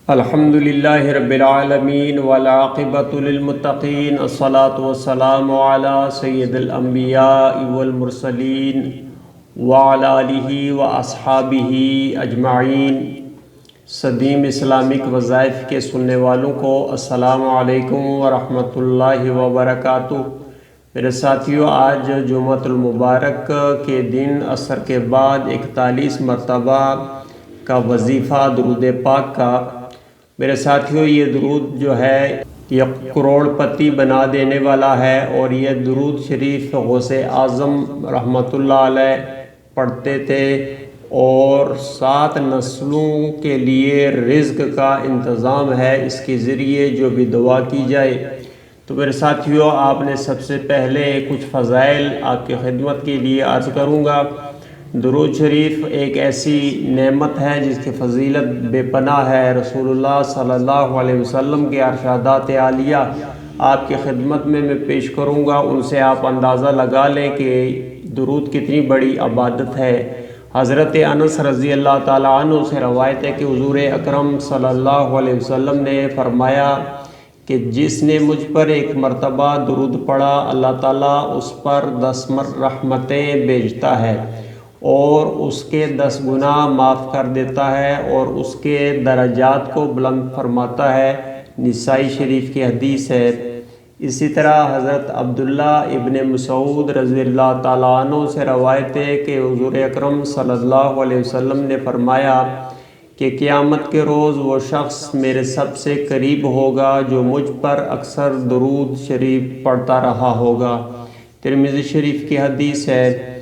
الحمدللہ رب العالمین والعاقبۃ للمتقین الصلاۃ والسلام علی سید الانبیاء والمرسلین وعلی آلہ واصحابہ اجمعین۔ صدیم اسلامک وظائف کے سننے والوں کو السلام علیکم ورحمۃ اللہ وبرکاتہ۔ میرے ساتھیوں، آج جمعۃ المبارک کے دن عصر کے بعد 41 مرتبہ کا وظیفہ درود پاک کا۔ میرے ساتھیوں، یہ درود جو ہے یہ کروڑ پتی بنا دینے والا ہے، اور یہ درود شریف غوث اعظم رحمۃ اللہ علیہ پڑھتے تھے، اور 7 نسلوں کے لیے رزق کا انتظام ہے اس کے ذریعے جو بھی دعا کی جائے۔ تو میرے ساتھیوں، آپ نے سب سے پہلے کچھ فضائل آپ کی خدمت کے لیے عرض کروں گا۔ درود شریف ایک ایسی نعمت ہے جس کی فضیلت بے پناہ ہے۔ رسول اللہ صلی اللہ علیہ وسلم کے ارشادات عالیہ آپ کی خدمت میں پیش کروں گا، ان سے آپ اندازہ لگا لیں کہ درود کتنی بڑی عبادت ہے۔ حضرت انس رضی اللہ تعالیٰ عنہ سے روایت ہے کہ حضور اکرم صلی اللہ علیہ وسلم نے فرمایا کہ جس نے مجھ پر ایک مرتبہ درود پڑھا، اللہ تعالیٰ اس پر 10 رحمتیں بھیجتا ہے، اور اس کے 10 گناہ معاف کر دیتا ہے، اور اس کے درجات کو بلند فرماتا ہے۔ نسائی شریف کی حدیث ہے۔ اسی طرح حضرت عبداللہ ابن مسعود رضی اللہ تعالیٰ عنہ سے روایت ہے کہ حضور اکرم صلی اللہ علیہ وسلم نے فرمایا کہ قیامت کے روز وہ شخص میرے سب سے قریب ہوگا جو مجھ پر اکثر درود شریف پڑھتا رہا ہوگا۔ ترمذی شریف کی حدیث ہے۔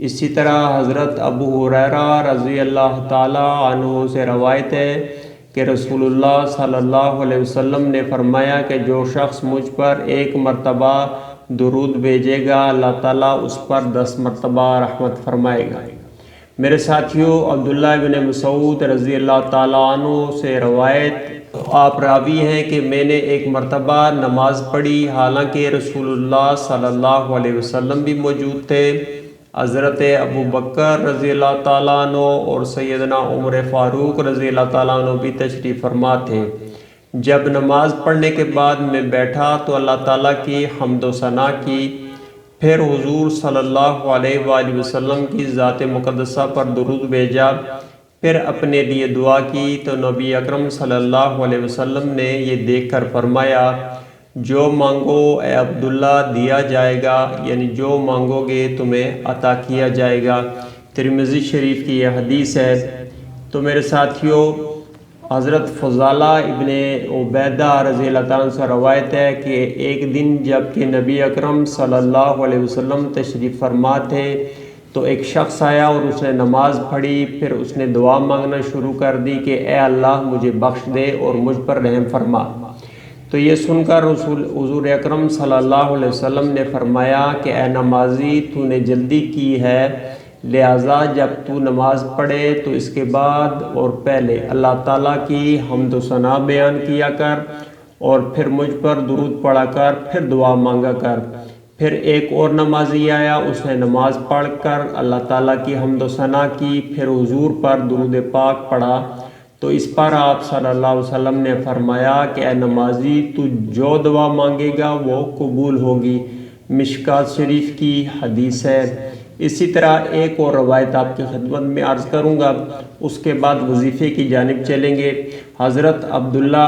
اسی طرح حضرت ابو ہریرہ رضی اللہ تعالیٰ عنہ سے روایت ہے کہ رسول اللہ صلی اللہ علیہ وسلم نے فرمایا کہ جو شخص مجھ پر 1 مرتبہ درود بھیجے گا، اللہ تعالیٰ اس پر 10 مرتبہ رحمت فرمائے گا۔ میرے ساتھیوں، عبداللہ ابن مسعود رضی اللہ تعالیٰ عنہ سے روایت، آپ راوی ہیں کہ میں نے 1 مرتبہ نماز پڑھی، حالانکہ رسول اللہ صلی اللہ علیہ وسلم بھی موجود تھے۔ حضرت ابو بکر رضی اللہ تعالیٰ عنہ اور سیدنا عمر فاروق رضی اللہ تعالیٰ عنہ بھی تشریف فرما تھے۔ جب نماز پڑھنے کے بعد میں بیٹھا تو اللہ تعالیٰ کی حمد و ثنا کی، پھر حضور صلی اللہ علیہ وآلہ وسلم کی ذات مقدسہ پر درود بھیجا، پھر اپنے لیے دعا کی تو نبی اکرم صلی اللہ علیہ وسلم نے یہ دیکھ کر فرمایا، جو مانگو اے عبداللہ دیا جائے گا، یعنی جو مانگو گے تمہیں عطا کیا جائے گا۔ ترمذی شریف کی یہ حدیث ہے۔ تو میرے ساتھیوں، حضرت فضالہ ابن عبیدہ رضی اللہ تعالیٰ عنہ سے روایت ہے کہ ایک دن جب کہ نبی اکرم صلی اللہ علیہ وسلم تشریف فرما تھے تو ایک شخص آیا اور اس نے نماز پڑھی، پھر اس نے دعا مانگنا شروع کر دی کہ اے اللہ مجھے بخش دے اور مجھ پر رحم فرما۔ تو یہ سن کر حضور اکرم صلی اللہ علیہ وسلم نے فرمایا کہ اے نمازی، تو نے جلدی کی ہے، لہٰذا جب تو نماز پڑھے تو اس کے بعد اور پہلے اللہ تعالیٰ کی حمد و ثنا بیان کیا کر، اور پھر مجھ پر درود پڑھا کر پھر دعا مانگا کر۔ پھر ایک اور نمازی آیا، اس نے نماز پڑھ کر اللہ تعالیٰ کی حمد و ثنا کی، پھر حضور پر درود پاک پڑھا، تو اس پر آپ صلی اللہ علیہ وسلم نے فرمایا کہ اے نمازی، تو جو دعا مانگے گا وہ قبول ہوگی۔ مشکات شریف کی حدیث ہے۔ اسی طرح ایک اور روایت آپ کی خدمت میں عرض کروں گا، اس کے بعد وظیفے کی جانب چلیں گے۔ حضرت عبداللہ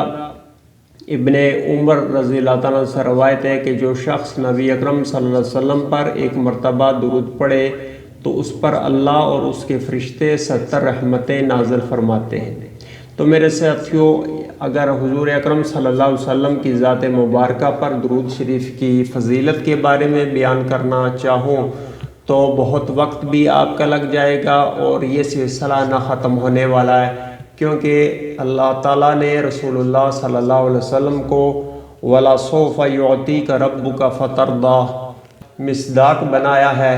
ابن عمر رضی اللہ تعالیٰ سے روایت ہے کہ جو شخص نبی اکرم صلی اللہ علیہ وسلم پر 1 مرتبہ درود پڑھے تو اس پر اللہ اور اس کے فرشتے 70 رحمتیں نازل فرماتے ہیں۔ تو میرے ساتھیوں، اگر حضور اکرم صلی اللہ علیہ وسلم کی ذات مبارکہ پر درود شریف کی فضیلت کے بارے میں بیان کرنا چاہوں تو بہت وقت بھی آپ کا لگ جائے گا، اور یہ سلسلہ نہ ختم ہونے والا ہے، کیونکہ اللہ تعالیٰ نے رسول اللہ صلی اللہ علیہ وسلم کو وَلَسَوْفَ يُعْطِيكَ رَبُّكَ فَتَرْضَىٰ مصداق بنایا ہے،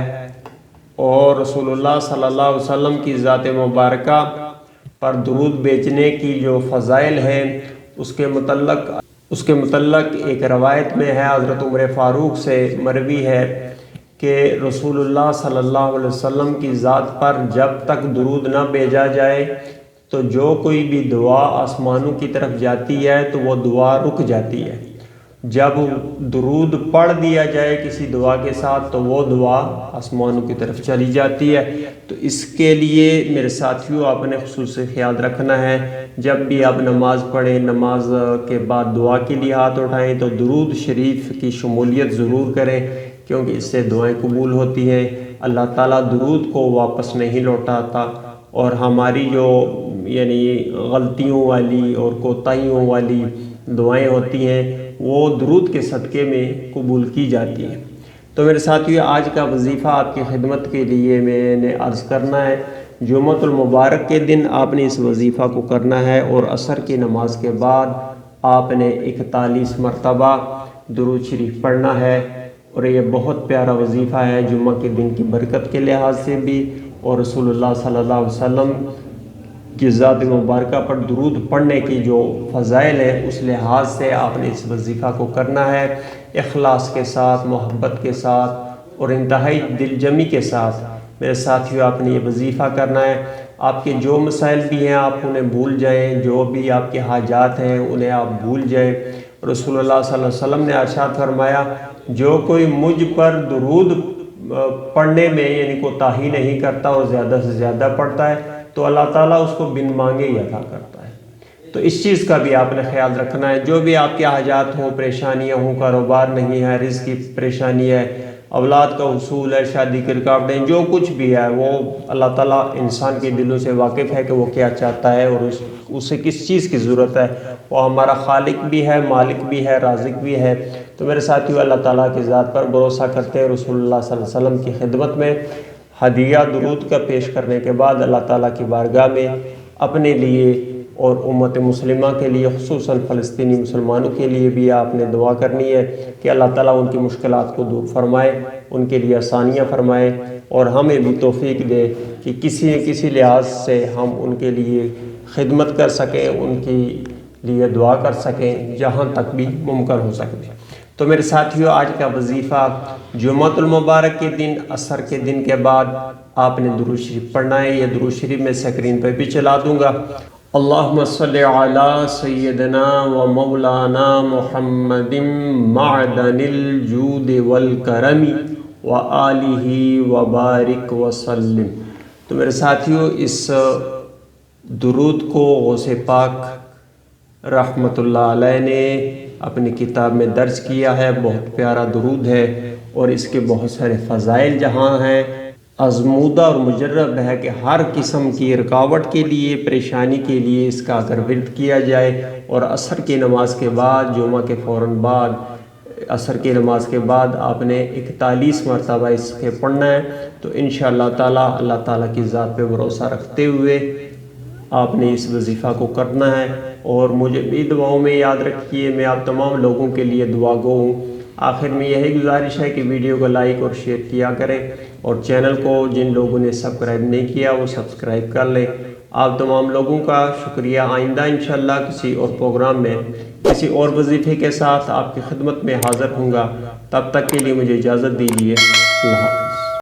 اور رسول اللہ صلی اللہ علیہ وسلم کی ذات مبارکہ پر درود بھیجنے کی جو فضائل ہیں اس کے متعلق ایک روایت میں ہے، حضرت عمر فاروق سے مروی ہے کہ رسول اللہ صلی اللہ علیہ وسلم کی ذات پر جب تک درود نہ بھیجا جائے تو جو کوئی بھی دعا آسمانوں کی طرف جاتی ہے تو وہ دعا رک جاتی ہے۔ جب درود پڑھ دیا جائے کسی دعا کے ساتھ تو وہ دعا آسمانوں کی طرف چلی جاتی ہے۔ تو اس کے لیے میرے ساتھیوں آپ نے خصوصی خیال رکھنا ہے، جب بھی آپ نماز پڑھیں، نماز کے بعد دعا کے لیے ہاتھ اٹھائیں تو درود شریف کی شمولیت ضرور کریں، کیونکہ اس سے دعائیں قبول ہوتی ہیں۔ اللہ تعالیٰ درود کو واپس نہیں لوٹاتا، اور ہماری جو غلطیوں والی اور کوتاہیوں والی دعائیں ہوتی ہیں وہ درود کے صدقے میں قبول کی جاتی ہیں۔ تو میرے ساتھیو، آج کا وظیفہ آپ کی خدمت کے لیے میں نے عرض کرنا ہے۔ جمعۃ المبارک کے دن آپ نے اس وظیفہ کو کرنا ہے، اور عصر کی نماز کے بعد آپ نے 41 مرتبہ درود شریف پڑھنا ہے، اور یہ بہت پیارا وظیفہ ہے جمعہ کے دن کی برکت کے لحاظ سے بھی، اور رسول اللہ صلی اللہ علیہ وسلم کی ذات مبارکہ پر درود پڑھنے کی جو فضائل ہے اس لحاظ سے آپ نے اس وظیفہ کو کرنا ہے، اخلاص کے ساتھ، محبت کے ساتھ اور انتہائی دل جمی کے ساتھ۔ میرے ساتھیو، آپ نے یہ وظیفہ کرنا ہے۔ آپ کے جو مسائل بھی ہیں آپ انہیں بھول جائیں، جو بھی آپ کے حاجات ہیں انہیں آپ بھول جائیں۔ رسول اللہ صلی اللہ علیہ وسلم نے ارشاد فرمایا، جو کوئی مجھ پر درود پڑھنے میں کوتاہی نہیں کرتا اور زیادہ سے زیادہ پڑھتا ہے تو اللہ تعالیٰ اس کو بن مانگے ہی عطا کرتا ہے۔ تو اس چیز کا بھی آپ نے خیال رکھنا ہے۔ جو بھی آپ کے حاجات ہوں، پریشانیاں ہوں، کاروبار نہیں ہے، رزق کی پریشانی ہے، اولاد کا حصول ہے، شادی کی رکاوٹیں، جو کچھ بھی ہے وہ اللہ تعالیٰ انسان کے دلوں سے واقف ہے کہ وہ کیا چاہتا ہے اور اسے کس چیز کی ضرورت ہے۔ وہ ہمارا خالق بھی ہے، مالک بھی ہے، رازق بھی ہے۔ تو میرے ساتھیو، اللہ تعالیٰ کی ذات پر بھروسہ کرتے ہیں، رسول اللہ صلی اللہ علیہ وسلم کی خدمت میں ہدیہ درود کا پیش کرنے کے بعد اللہ تعالیٰ کی بارگاہ میں اپنے لیے اور امت مسلمہ کے لیے، خصوصاً فلسطینی مسلمانوں کے لیے بھی آپ نے دعا کرنی ہے کہ اللہ تعالیٰ ان کی مشکلات کو دور فرمائے، ان کے لیے آسانیاں فرمائے، اور ہمیں بھی توفیق دے کہ کسی نہ کسی لحاظ سے ہم ان کے لیے خدمت کر سکیں، ان کے لیے دعا کر سکیں جہاں تک بھی ممکن ہو سکے۔ تو میرے ساتھیو، آج کا وظیفہ جمعۃ المبارک کے دن عصر کے دن کے بعد آپ نے درود شریف پڑھنا ہے۔ یہ درود شریف میں سکرین پہ بھی چلا دوں گا۔ اللہم صلی علی سیدنا و مولانا محمد معدن الجود والکرم و آلہ و بارک وسلم۔ تو میرے ساتھیو، اس درود کو غوث پاک رحمۃ اللہ علیہ نے اپنی کتاب میں درج کیا ہے۔ بہت پیارا درود ہے، اور اس کے بہت سارے فضائل جہاں ہیں، آزمودہ اور مجرب ہے کہ ہر قسم کی رکاوٹ کے لیے، پریشانی کے لیے اس کا اگر ورد کیا جائے، اور عصر کی نماز کے بعد، جمعہ کے فوراً بعد، عصر کی نماز کے بعد آپ نے 41 مرتبہ اس کے پڑھنا ہے۔ تو انشاءاللہ تعالیٰ اللہ تعالیٰ کی ذات پہ بھروسہ رکھتے ہوئے آپ نے اس وظیفہ کو کرنا ہے، اور مجھے بھی دعاؤں میں یاد رکھیے۔ میں آپ تمام لوگوں کے لیے دعا گو ہوں۔ آخر میں یہی گزارش ہے کہ ویڈیو کو لائک اور شیئر کیا کریں، اور چینل کو جن لوگوں نے سبسکرائب نہیں کیا وہ سبسکرائب کر لیں۔ آپ تمام لوگوں کا شکریہ۔ آئندہ انشاءاللہ کسی اور پروگرام میں کسی اور وظیفے کے ساتھ آپ کی خدمت میں حاضر ہوں گا۔ تب تک کے لیے مجھے اجازت دیجیے۔ اللہ حافظ۔